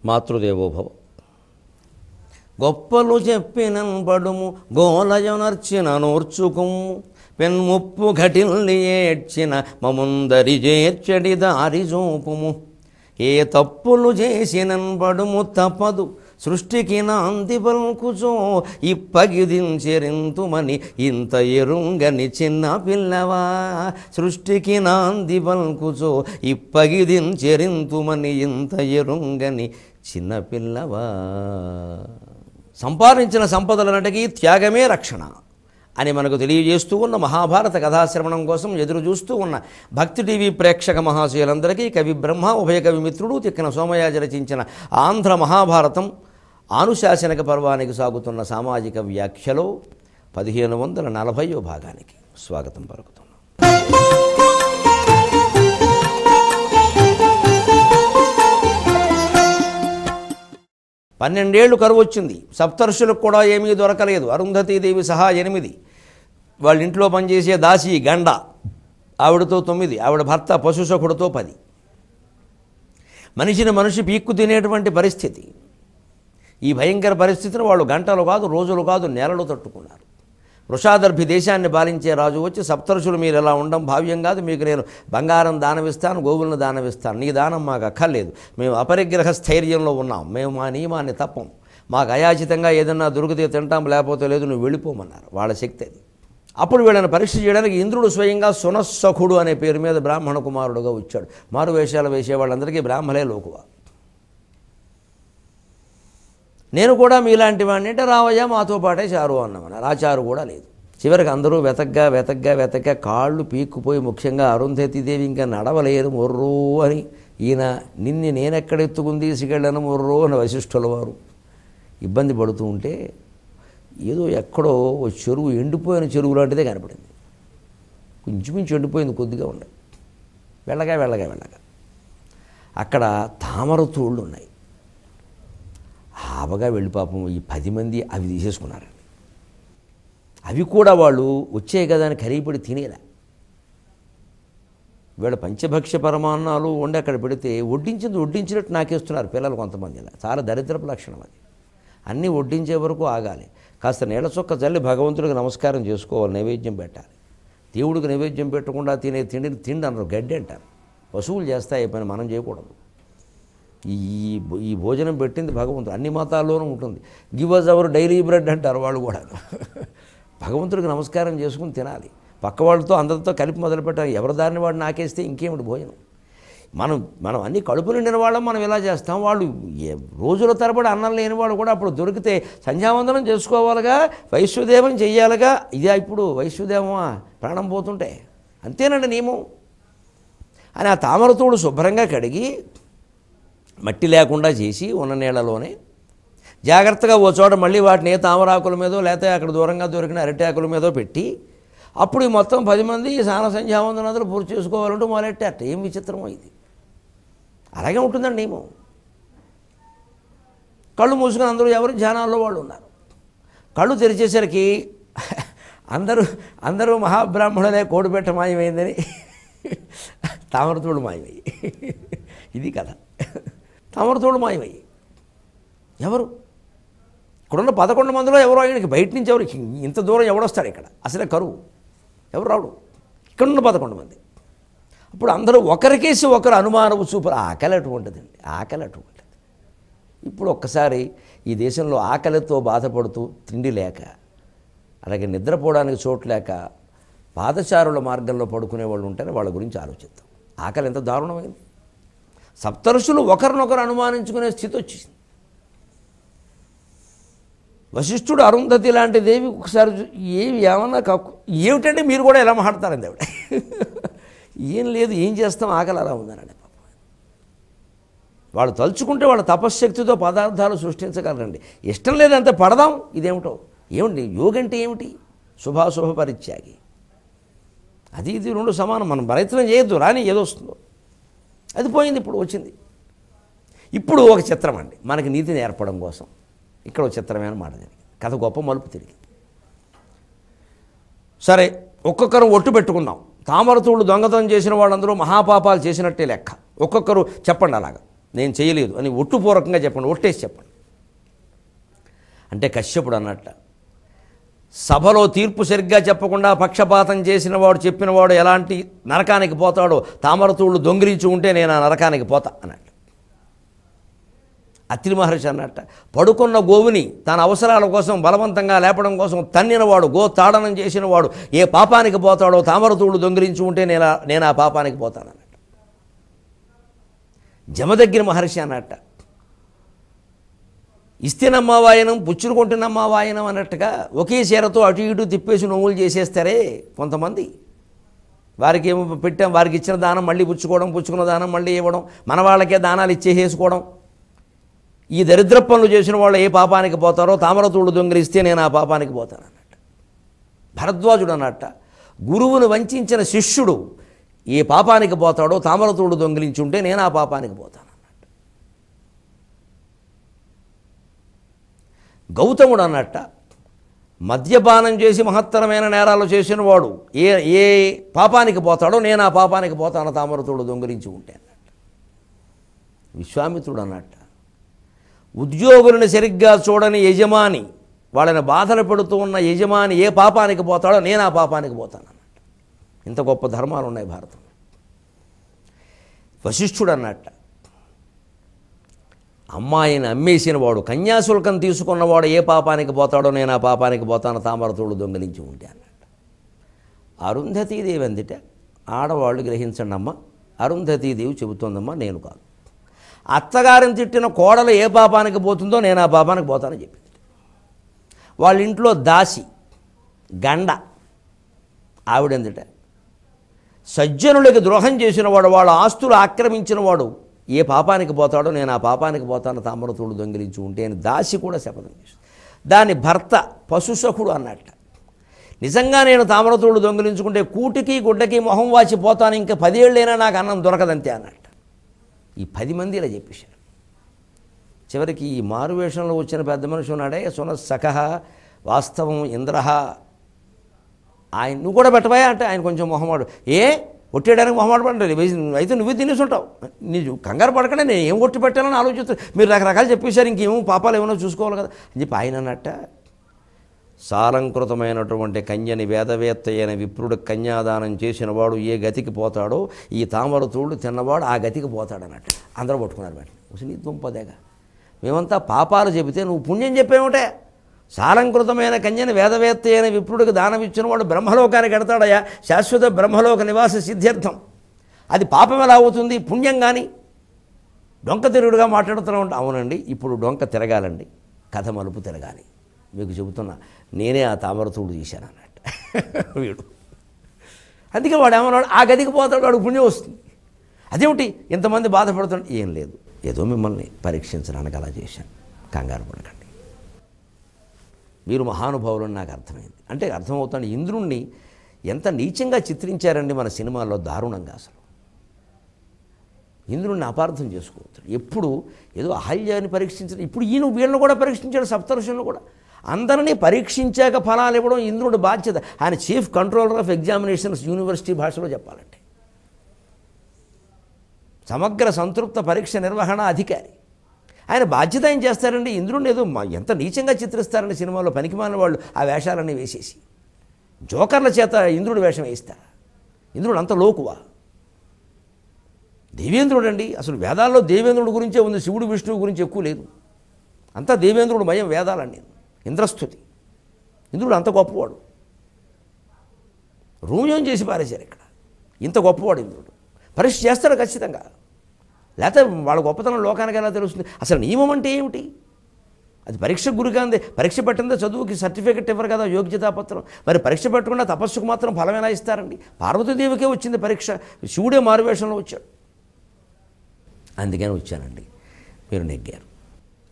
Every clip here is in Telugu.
మాతృదేవోభవ. గొప్పలు చెప్పినన్ పడుము గోలయనర్చిన నోర్చుకుము పెన్ముప్పు ఘటిల్ని ఏడ్చిన మముందరి చేర్చడి దారి చూపుము. ఏ తప్పులు చేసినన్ పడుము తప్పదు సృష్టికి నాంది పలుకుచో ఇప్పగిదించెరింతుమని ఇంత ఎరుంగని చిన్న పిల్లవా. సృష్టికి నాంది పలుకుచో ఇప్పగిదించెరింతుమని ఇంత ఎరుంగని చిన్న పిల్లవా. సంపాదించిన సంపదలన్నిటికీ త్యాగమే రక్షణ అని మనకు తెలియజేస్తూ ఉన్న మహాభారత కథాశ్రవణం కోసం ఎదురు చూస్తూ ఉన్న భక్తి టీవీ ప్రేక్షక మహాశయులందరికీ కవి బ్రహ్మ ఉభయ కవి మిత్రుడు తిక్కన సోమయాజి రచించిన ఆంధ్ర మహాభారతం ఆనుశాసనిక పర్వానికి సాగుతున్న సామాజిక వ్యాఖ్యలో 1540వ భాగానికి స్వాగతం పలుకుతున్నాం. 12 ఏళ్ళు కరువు వచ్చింది. సప్తర్షులకు కూడా ఏమీ దొరకలేదు. అరుంధతీదేవి సహా 8, వాళ్ళ ఇంట్లో పనిచేసే దాసి గండ ఆవిడతో 9, ఆవిడ భర్త పశుసఖుడితో 10. మనిషిని మనిషి పీక్కు తినేటువంటి పరిస్థితి. ఈ భయంకర పరిస్థితిని వాళ్ళు గంటలు కాదు, రోజులు కాదు, నెలలు తట్టుకున్నారు. వృషాదర్భి దేశాన్ని పాలించే రాజు వచ్చి సప్తర్షులు మీరు ఎలా ఉండడం భావ్యం కాదు, మీకు నేను బంగారం దానమిస్తాను, గోవులను దానమిస్తాను, నీ దానం మాకు అక్కర్లేదు, మేము అపరిగ్రహ స్థైర్యంలో ఉన్నాం, మేము మా నియమాన్ని తప్పం, మాకు అయాచితంగా ఏదన్నా దొరికితే తింటాం, లేకపోతే లేదు, నువ్వు వెళ్ళిపోమన్నారు. వాళ్ళ శక్తి అది. అప్పుడు వీళ్ళని పరీక్ష చేయడానికి ఇంద్రుడు స్వయంగా సునస్సఖుడు అనే పేరు మీద బ్రాహ్మణ కుమారుడుగా వచ్చాడు. మారు వేషాలు వేసే వాళ్ళందరికీ బ్రాహ్మలే లోకువ. నేను కూడా మీలాంటి వాడిని అంటే రావయ్యా మాతో పాటే చారు అన్నామన్నారు. ఆ చారు కూడా లేదు. చివరికి అందరూ వెతగ్గా కాళ్ళు పీక్కుపోయి, ముఖ్యంగా అరుంధతీదేవి ఇంకా నడవలేరు మొర్రో అని, ఈయన నిన్ను నేనెక్కడెత్తుకుని తీసుకెళ్ళను మొర్రో అని వశిష్ఠుల వారు ఇబ్బంది పడుతూ ఉంటే ఏదో ఎక్కడో చెరువు, ఎండిపోయిన చెరువు లాంటిదే కనపడింది. ఇంచుమించు ఎండిపోయింది, కొద్దిగా ఉండే. వెళ్ళగా అక్కడ తామర తూళ్ళు ఉన్నాయి. ఆవగా వెళ్ళి పాపం ఈ 10 మంది అవి తీసేసుకున్నారండి. అవి కూడా వాళ్ళు వచ్చాయి కదా అని కరిగిపడి తినేలా. వీళ్ళ పంచభక్ష్య పరమాన్నాలు వండి అక్కడ పెడితే వడ్డించినట్టు నాకేస్తున్నారు పిల్లలు కొంతమంది. ఇలా చాలా దరిద్రపు లక్షణం అది. అన్నీ వడ్డించే వరకు ఆగాలి. కాస్త నీళ్ళ చొక్క చల్లి భగవంతుడికి నమస్కారం చేసుకోవాలి, నైవేద్యం పెట్టాలి. దేవుడికి నైవేద్యం పెట్టకుండా తినే తిండిని తిండి అన్నారు, గడ్డి అంటారు. పశువులు చేస్తాయి పని, మనం చేయకూడదు. ఈ భోజనం పెట్టింది భగవంతుడు. అన్ని మతాల్లోనూ ఉంటుంది. Give us our daily bread అంటారు వాళ్ళు కూడా. భగవంతుడికి నమస్కారం చేసుకుని తినాలి. పక్క వాళ్ళతో అందరితో కలిపి మొదలు పెట్టాలి. ఎవరి దారిని వాడు నాకేస్తే ఇంకేమిటి భోజనం. మనం అన్ని కడుపు నిండిన వాళ్ళం మనం ఇలా చేస్తాం. వాళ్ళు రోజుల తరబడి అన్నం లేని వాళ్ళు కూడా అప్పుడు దొరికితే సంధ్యావందనం చేసుకోవాలిగా, వైశ్వదేవం చెయ్యాలిగా. ఇదే ఇప్పుడు వైశ్వదేవమా ప్రాణం పోతుంటే అంతేనండి నియమం అని. ఆ తామరతోడు శుభ్రంగా కడిగి మట్టి లేకుండా చేసి ఉన్న నీళ్ళలోనే జాగ్రత్తగా ఓ చోట మళ్ళీ వాటిని ఏ తామరాకుల మీదో లేకపోతే అక్కడ దూరంగా దొరికిన అరటి ఆకుల మీదో పెట్టి అప్పుడు ఈ మొత్తం 10 మంది స్నాన సంధ్యావందనాలు పూర్తి చేసుకోవాలంటూ మొదలెట్టారట. ఏం విచిత్రమో ఇది. అలాగే ఉంటుందండి ఏమో. కళ్ళు మూసుకొని అందరూ ఎవరు ధ్యానాల్లో వాళ్ళు ఉన్నారు. కళ్ళు తెరిచేసరికి అందరూ మహాబ్రాహ్మణులే, కోడిపెట్ట మాయమైందని తామరతోడు మాయమయ్యి. ఇది కథ. తామరతోడు మాయమయ్యి. ఎవరు ఇక్కడున్న 11 మందిలో ఎవరో ఆయనకి బయట నుంచి ఎవరు, ఇంత దూరం ఎవడొస్తాడు ఇక్కడ, అసలే కరువు, ఎవరు రావడు. ఇక్కడున్న 11 మంది. అప్పుడు అందరూ ఒకరికేసి ఒకరు అనుమానపు చూపురు. ఆకలి అటువంటిదండి, ఆకలి అటువంటిది. ఇప్పుడు ఒక్కసారి ఈ దేశంలో ఆకలితో బాధపడుతూ తిండి లేక, అలాగే నిద్రపోవడానికి చోటు లేక పాదచారుల మార్గంలో పడుకునే వాళ్ళు ఉంటేనే వాళ్ళ గురించి ఆలోచిద్దాం. ఆకలి ఎంత దారుణమైంది. సప్తర్షులు ఒకరినొకరు అనుమానించుకునే స్థితి వచ్చింది. వశిష్ఠుడు అరుంధతి లాంటి దేవి ఒకసారి ఏమన్నా ఏమిటంటే మీరు కూడా ఎలా మాట్లాడతారండి ఆవిడ. ఏం లేదు, ఏం చేస్తాం, ఆకలి అలా ఉందనండి. పాపం వాళ్ళు తలుచుకుంటే వాళ్ళ తపశ్శక్తితో పదార్థాలు సృష్టించగలరండి. ఇష్టం లేదంటే పడదాం. ఇదేమిటో ఏమిటి యోగంటే ఏమిటి? శుభాశుభ పరిత్యాగి. అది ఇది రెండు సమానం. మనం ప్రయత్నం చేయొద్దు, రాని ఏదో వస్తుందో. అది పోయింది, ఇప్పుడు వచ్చింది. ఇప్పుడు ఒక చిత్రం అండి, మనకి నీతి నేర్పడం కోసం ఇక్కడ ఒక చిత్రమైన మాట జరిగింది. కథ గొప్ప మలుపు తిరిగింది. సరే, ఒక్కొక్కరు ఒట్టు పెట్టుకున్నాం. తామరతూళ్ళు దొంగతనం చేసిన వాళ్ళందరూ మహాపాపాలు చేసినట్టే లెక్క. ఒక్కొక్కరు చెప్పండి అలాగా. నేను చేయలేదు అని ఒట్టుపూర్వకంగా చెప్పండి, ఒట్టేసి చెప్పండి. అంటే కశ్యపుడు అన్నట్ట, సభలో తీర్పు సరిగ్గా చెప్పకుండా పక్షపాతం చేసిన వాడు చెప్పినవాడు ఎలాంటి నరకానికి పోతాడో తామరతూళ్ళు దొంగిలించి ఉంటే నేను ఆ నరకానికి పోతా అన్నట్టు. అత్రి మహర్షి అన్నట్ట, పడుకున్న గోవుని తన అవసరాల కోసం బలవంతంగా లేపడం కోసం తన్నినవాడు, గో తాడనం చేసినవాడు ఏ పాపానికి పోతాడో తామరతూళ్ళు దొంగిలించి ఉంటే నేను ఆ పాపానికి పోతానన్నట్టు. జమదగ్గిన మహర్షి అన్నట్ట, ఇస్తేనమ్మా వాయనం పుచ్చులు కొంటున్నమ్మా వాయనం అన్నట్టుగా ఒకే చీరతో అటు ఇటు తిప్పేసి నోములు చేసేస్తారే కొంతమంది. వారికి ఏమో పెట్టాం, వారికి ఇచ్చిన దానం మళ్ళీ పుచ్చుకోవడం, పుచ్చుకున్న దానం మళ్ళీ ఇవ్వడం, మన వాళ్ళకే దానాలు ఇచ్చేసేసుకోవడం. ఈ దరిద్ర పనులు చేసిన వాళ్ళు ఏ పాపానికి పోతారో తామరతూళ్ళు దొంగిలిస్తే నేను ఆ పాపానికి పోతానన్నట్టు. భరద్వాజుడు అన్నట్ట, గురువును వంచిన శిష్యుడు ఏ పాపానికి పోతాడో తామరతూళ్ళు దొంగిలించి ఉంటే నేను ఆ పాపానికి పోతాను. గౌతముడు అన్నట్ట, మద్యపానం చేసి మహత్తరమైన నేరాలు చేసిన వాడు ఏ పాపానికి పోతాడో నేను ఆ పాపానికి పోతాను తామరతూళ్ళు దొంగిలించి ఉంటే అన్నట్టు. విశ్వామిత్రుడు అన్నట్ట, ఉద్యోగులను సరిగ్గా చూడని యజమాని, వాళ్ళని బాధలు పెడుతూ ఉన్న యజమాని ఏ పాపానికి పోతాడో నేను ఆ పాపానికి పోతాను అన్నట్టు. ఇంత గొప్ప ధర్మాలు ఉన్నాయి భారతం. వశిష్ఠుడు అన్నట్ట, అమ్మాయిని అమ్మేసిన వాడు, కన్యాశుల్కం తీసుకున్నవాడు ఏ పాపానికి పోతాడో నేను ఆ పాపానికి పోతాను తామరతూళ్ళు దొంగిలించి ఉంటే అన్నట్టు. అరుంధతీదేవి అందిట, ఆడవాళ్ళు గ్రహించండి అమ్మ, అరుంధతీదేవి చెబుతోందమ్మా, నేను కాదు. అత్తగారిని తిట్టిన కోడలు ఏ పాపానికి పోతుందో నేను ఆ పాపానికి పోతానని చెప్పింది. వాళ్ళ ఇంట్లో దాసి గండ ఆవిడందిట, సజ్జనులకి ద్రోహం చేసిన వాడు, వాళ్ళ ఆస్తులు ఆక్రమించిన వాడు ఏ పాపానికి పోతాడో నేను ఆ పాపానికి పోతాను తామరతూళ్ళు దొంగిలించి ఉంటే అని దాసి కూడా శపథం చేస్తుంది. దాని భర్త పశుసఖుడు అన్నట్ట, నిజంగా నేను తామరతూళ్ళు దొంగిలించుకుంటే కూటికి గుడ్డకి మొహం వాచి పోతాను, ఇంకా 10 ఏళ్ళైనా నాకు అన్నం దొరకదంతే అన్నట్ట. ఈ 10 మంది ఇలా చెప్పేశారు. చివరికి ఈ మారువేషంలో వచ్చిన పెద్ద మనిషి ఉన్నాడే సునస్సఖ వాస్తవం ఇంద్రహ, ఆయన నువ్వు కూడా పెట్టవా అంటే ఆయన కొంచెం మొహమాడు, ఏ ఒట్టేయడానికి మొహమాట పడండి, అయితే నువ్వే తినేసి ఉంటావు, నీ కంగారు పడకుండా నేను ఏం ఒట్టి పెట్టాలని ఆలోచిస్తాను, మీరు రకరకాలు చెప్పేశారు, ఇంకేమో పాపాలు ఏమైనా చూసుకోవాలి కదా అని చెప్పి ఆయన అన్నట్ట. సాలంకృతమైనటువంటి కన్యని వేదవేత్త అయిన విప్రుడు కన్యాదానం చేసిన వాడు ఏ గతికి పోతాడో ఈ తామరతూళ్ళు తిన్నవాడు ఆ గతికి పోతాడన్నట్టు. అందరూ పట్టుకున్నారు మేడం, నీ దుంపదేగా, మేమంతా పాపాలు చెబితే నువ్వు పుణ్యం చెప్పేమిటే, సాలంకృతమైన కన్యని వేదవేత్త అయిన విప్రుడికి దానం ఇచ్చిన వాడు బ్రహ్మలోకానికి ఎడతాడయా, శాశ్వత బ్రహ్మలోక నివాస సిద్ధ్యర్థం, అది పాపం ఎలా అవుతుంది, పుణ్యం కానీ డొంక తిరుగుడుగా మాట్లాడుతూ ఉంటా. అవునండి, ఇప్పుడు డొంక తిరగాలండి, కథ మలుపు తిరగాలి, మీకు చెబుతున్నా, నేనే ఆ తామరతూళ్ళు తీశాను అన్నట్టు వీడు. అందుకే వాడు ఏమన్నాడు, ఆ గదికి పోతాడు, వాడు పుణ్యం వస్తుంది. అదేమిటి ఇంతమంది బాధపడుతున్నాడు, ఏం లేదు, ఏదో మిమ్మల్ని పరీక్షించడానికి అలా చేశాను, కంగారు పడకండి, మీరు మహానుభావులని నాకు అర్థమైంది. అంటే అర్థమవుతాడు, ఇంద్రుణ్ణి ఎంత నీచంగా చిత్రించారండి మన సినిమాల్లో, దారుణంగా. అసలు ఇంద్రుణ్ణి అపార్థం చేసుకోవద్దు. ఎప్పుడు ఏదో అహల్యాన్ని పరీక్షించడం, ఇప్పుడు ఈయన వీళ్ళని కూడా పరీక్షించాడు, సప్తఋషులను కూడా. అందరినీ పరీక్షించాక ఫలాలు ఇవ్వడం ఇంద్రుడి బాధ్యత. ఆయన chief controller of examinations university భాషలో చెప్పాలంటే, సమగ్ర సంతృప్త పరీక్ష నిర్వహణ అధికారి. ఆయన బాధ్యత ఏం చేస్తారండి, ఇంద్రుడిని ఏదో ఎంత నీచంగా చిత్రిస్తారండి సినిమాలో, పనికిమాలిన వాళ్ళు ఆ వేషాలన్నీ వేసేసి జోకర్ల చేత ఇంద్రుడి వేషం వేయిస్తారు. ఇంద్రుడు అంత లోకువా, దేవేంద్రుడు అండి. అసలు వేదాల్లో దేవేంద్రుడి గురించే ఉంది, శివుడు విష్ణువు గురించి ఎక్కువ లేదు. అంతా దేవేంద్రుడు మయం వేదాలండి. ఇంద్రస్తుతి, ఇంద్రుడు అంత గొప్పవాడు, రూమ్యం చేసి పారేశారు ఇక్కడ. ఇంత గొప్పవాడు ఇంద్రుడు, పరీక్ష చేస్తాడు ఖచ్చితంగా, లేకపోతే వాళ్ళ గొప్పతనం లోకానికి ఎలా తెలుస్తుంది. అసలు నియమం అంటే ఏమిటి, అది పరీక్షకు గురికాందే, పరీక్ష పెట్టిందే చదువుకి సర్టిఫికెట్ ఇవ్వరు కదా, యోగ్యతాపత్రం. మరి పరీక్ష పెట్టకుండా తపస్సుకు మాత్రం ఫలం ఎలా ఇస్తారండి. పార్వతీదేవికే వచ్చింది పరీక్ష, శివుడే మారువేషంలో వచ్చాడు. అందుకని వచ్చానండి, మీరు నెగ్గారు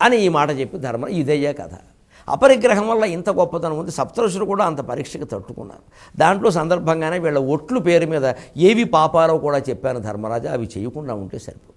అని ఈ మాట చెప్పి ధర్మ ఇదయ్యా కథ. అపరిగ్రహం వల్ల ఇంత గొప్పతనం ఉంది. సప్తఋషులు కూడా అంత పరీక్షకు తట్టుకున్నారు. దాంట్లో సందర్భంగానే వీళ్ళ ఒట్లు పేరు మీద ఏవి పాపాలో కూడా చెప్పాను ధర్మరాజా, అవి చేయకుండా ఉంటే సరిపోతుంది.